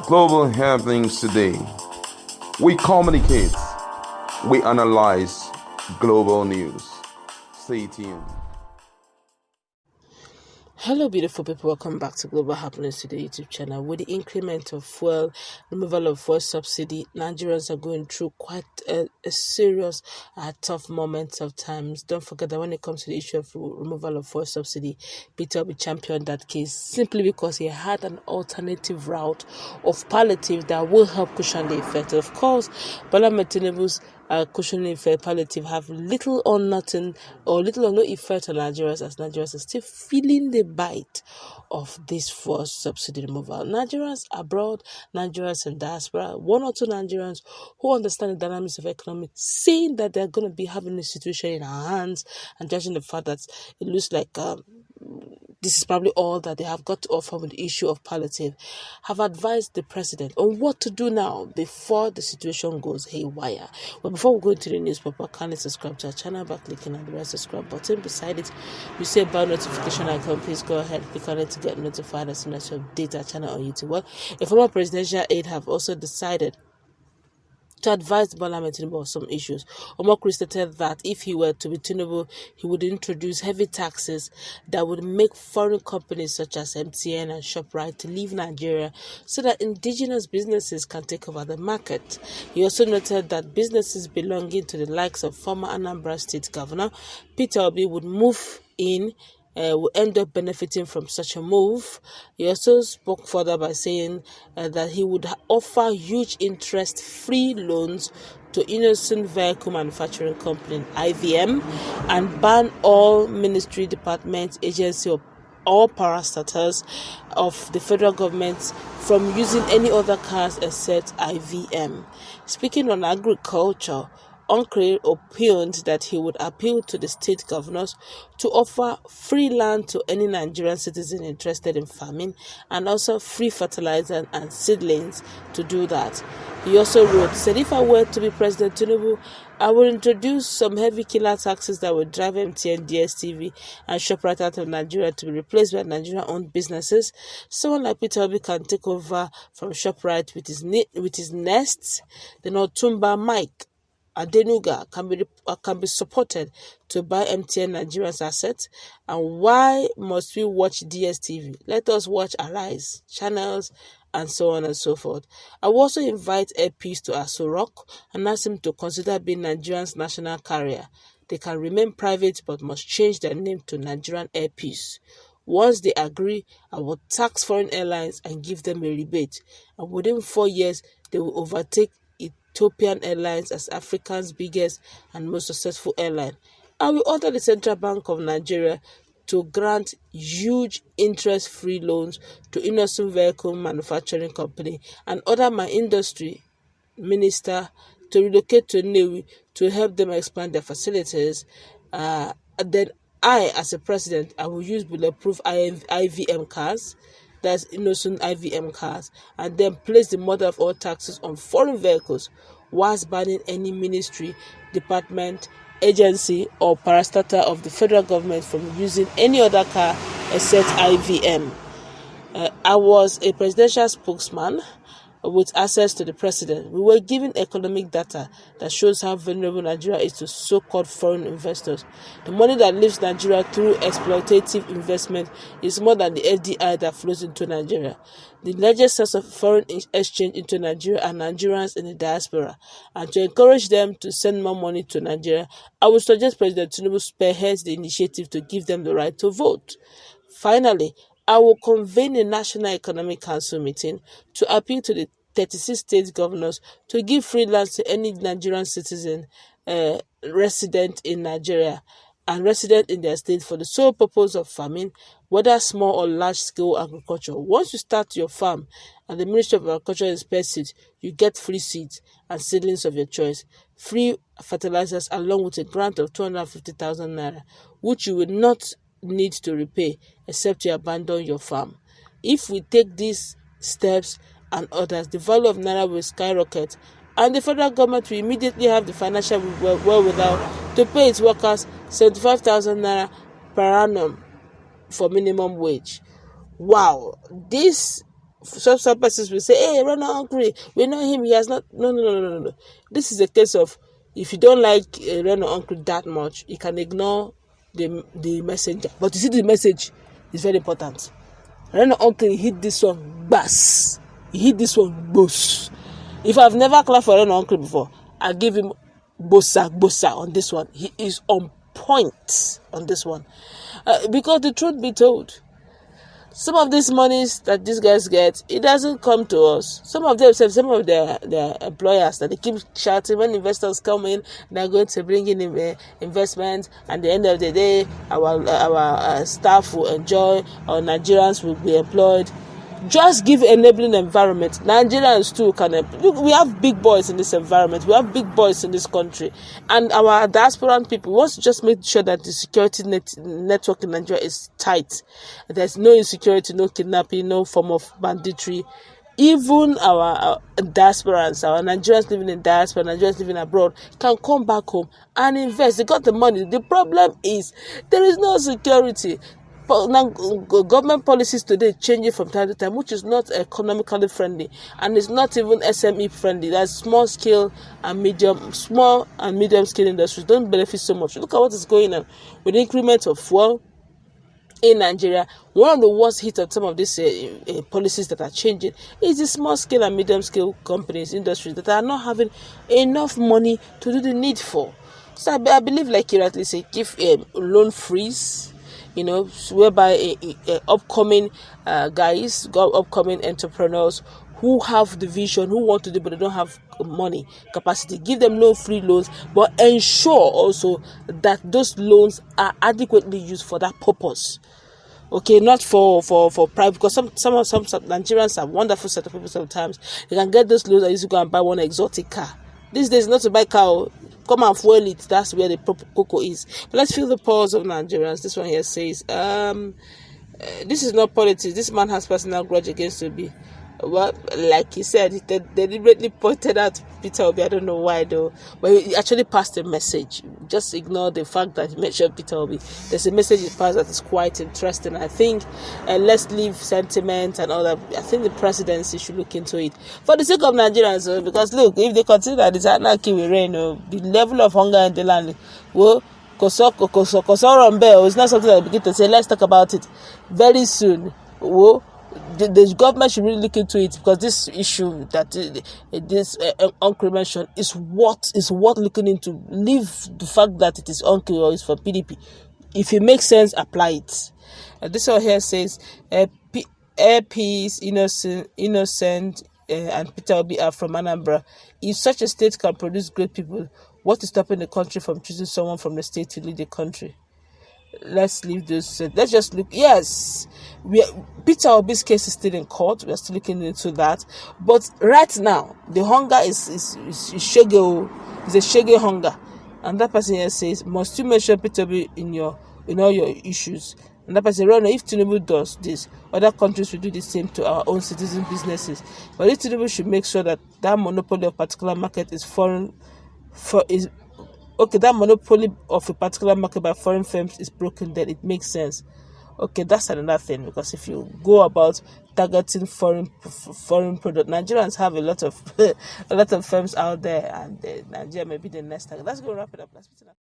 global happenings today. We communicate, we analyze global news. Stay tuned. Hello beautiful people, welcome back to Global Happenings Today YouTube channel. With the increment of fuel, removal of fuel subsidy, Nigerians are going through quite a serious, tough moments of times. Don't forget that when it comes to the issue of removal of fuel subsidy, Peter Obi championed that case simply because he had an alternative route of palliative that will help cushion the effect. Of course, Bola Tinubu's cushioning effect palliative have little or nothing or little or no effect on Nigerians, as Nigerians are still feeling the bite of this fuel subsidy removal. Nigerians abroad, Nigerians in diaspora, one or two Nigerians who understand the dynamics of economy, saying that they're going to be having a situation in our hands and judging the fact that it looks like this is probably all that they have got to offer with the issue of palliative, have advised the president on what to do now before the situation goes haywire. Well, before we go into the newspaper, kindly subscribe to our channel by clicking on the red subscribe button. Beside it, you see a bell notification icon. Please go ahead, click on it to get notified as soon as you update our channel on YouTube. Well, a former presidential aide have also decided to advise Bola Tinubu of some issues. Omokri stated that if he were to be Tinubu, he would introduce heavy taxes that would make foreign companies such as MTN and ShopRite to leave Nigeria so that indigenous businesses can take over the market. He also noted that businesses belonging to the likes of former Anambra State Governor Peter Obi would move in will end up benefiting from such a move. He also spoke further by saying that he would offer huge interest-free loans to Innocent Vehicle Manufacturing Company, IVM, and ban all ministry, departments, agency, or all parastatals of the federal government from using any other cars except IVM. Speaking on agriculture, Onkre opined that he would appeal to the state governors to offer free land to any Nigerian citizen interested in farming and also free fertilizer and seedlings to do that. He also said, if I were to be President Tinubu, I would introduce some heavy killer taxes that would drive MTN, DSTV, and ShopRite out of Nigeria to be replaced by Nigerian-owned businesses. Someone like Peter Obi can take over from ShopRite with his Nest, then Otumba Mike Adenuga can be supported to buy MTN Nigeria's assets. And why must we watch DSTV? Let us watch Arise channels and so on and so forth. I will also invite Airpeace to Aso Rock and ask him to consider being Nigeria's national carrier. They can remain private but must change their name to Nigerian Airpeace. Once they agree, I will tax foreign airlines and give them a rebate. And within 4 years, they will overtake Ethiopian Airlines as Africa's biggest and most successful airline. I will order the Central Bank of Nigeria to grant huge interest-free loans to Innocent Vehicle Manufacturing Company and order my industry minister to relocate to Nnewi to help them expand their facilities. Then I, as a president, I will use bulletproof IVM cars, that's Innocent IVM cars, and then place the mother of all taxes on foreign vehicles whilst banning any ministry, department, agency, or parastatal of the federal government from using any other car except IVM. I was a presidential spokesman with access to the president. We were given economic data that shows how vulnerable Nigeria is to so-called foreign investors. The money that leaves Nigeria through exploitative investment is more than the FDI that flows into Nigeria. The largest source of foreign exchange into Nigeria are Nigerians in the diaspora. And to encourage them to send more money to Nigeria, I would suggest President Tinubu spearheads the initiative to give them the right to vote. Finally, I will convene a National Economic Council meeting to appeal to the 36 state governors to give free lands to any Nigerian citizen resident in Nigeria and resident in their state for the sole purpose of farming, whether small or large-scale agriculture. Once you start your farm and the Ministry of Agriculture inspects it, you get free seeds and seedlings of your choice, free fertilizers along with a grant of 250,000 naira, which you will not need to repay except you abandon your farm. If we take these steps and others, the value of naira will skyrocket and the federal government will immediately have the financial wherewithal to pay its workers 75,000 naira per annum for minimum wage. Wow, this some persons will say, hey, Rana Onkri, we know him, he has not. No. This is a case of, if you don't like Rana Onkri that much, you can ignore the messenger. But you see, the message is very important. Rana Onkri hit this one, bass. He hit this one, boss. If I've never clapped for Rana Onkri before, I give him bossa on this one. He is on point on this one. Because the truth be told, some of these monies that these guys get, it doesn't come to us. Some of them, some of their employers, that they keep shouting when investors come in, they're going to bring in investment. At the end of the day, our staff will enjoy, our Nigerians will be employed. Just give enabling environment. Nigerians too can. Look, we have big boys in this environment. We have big boys in this country, and our diasporan people wants to just make sure that the security network in Nigeria is tight. There's no insecurity, no kidnapping, no form of banditry. Even our diasporans, our Nigerians living in diaspora, Nigerians living abroad, can come back home and invest. They got the money. The problem is there is no security. Now, government policies today changing from time to time, which is not economically friendly, and it's not even SME friendly. That's small and medium scale industries don't benefit so much. Look at what is going on with the increment of fuel in Nigeria. One of the worst hits of some of these policies that are changing is the small scale and medium scale companies, industries that are not having enough money to do the needful. So I believe, like you rightly say, give loan freeze. Whereby upcoming upcoming entrepreneurs who have the vision, who want to do, but they don't have money, capacity, give them free loans, but ensure also that those loans are adequately used for that purpose. Okay, not for private, because some Nigerians are wonderful set of people. Sometimes they can get those loans and used to go and buy one exotic car. These days, not to buy car, come and fuel it. That's where the cocoa is. But let's feel the pulse of Nigerians. This one here says, this is not politics. This man has personal grudge against Obi. Well, like he said, he deliberately pointed out Peter Obi. I don't know why though, but he actually passed a message. Just ignore the fact that he mentioned Peter Obi. There's a message he passed that is quite interesting. I think let's leave sentiment and all that. I think the presidency should look into it for the sake of Nigerians. Because look, if they consider that it's anarchy will reign, the level of hunger in the land, well, it's not something that I begin to say. Let's talk about it very soon. Well, the government should really look into it, because this issue that this uncremention is worth looking into. Leave the fact that it is uncle or is for PDP. If it makes sense, apply it. This one here says, Air Peace, Innocent, and Peter Obi are from Anambra. If such a state can produce great people, what is stopping the country from choosing someone from the state to lead the country? Let's leave this. Let's just look. Yes, Peter Obi's case is still in court. We are still looking into that. But right now, the hunger is shege. It's a shege hunger. And that person here says, must you mention Peter Obi in all your issues? And that person, if Tinubu does this, other countries will do the same to our own citizen businesses. But if Tinubu should make sure that monopoly of particular market is that monopoly of a particular market by foreign firms is broken, then it makes sense. Okay, that's another thing, because if you go about targeting foreign product, Nigerians have a lot of firms out there, and Nigeria may be the next target. Let's go wrap it up.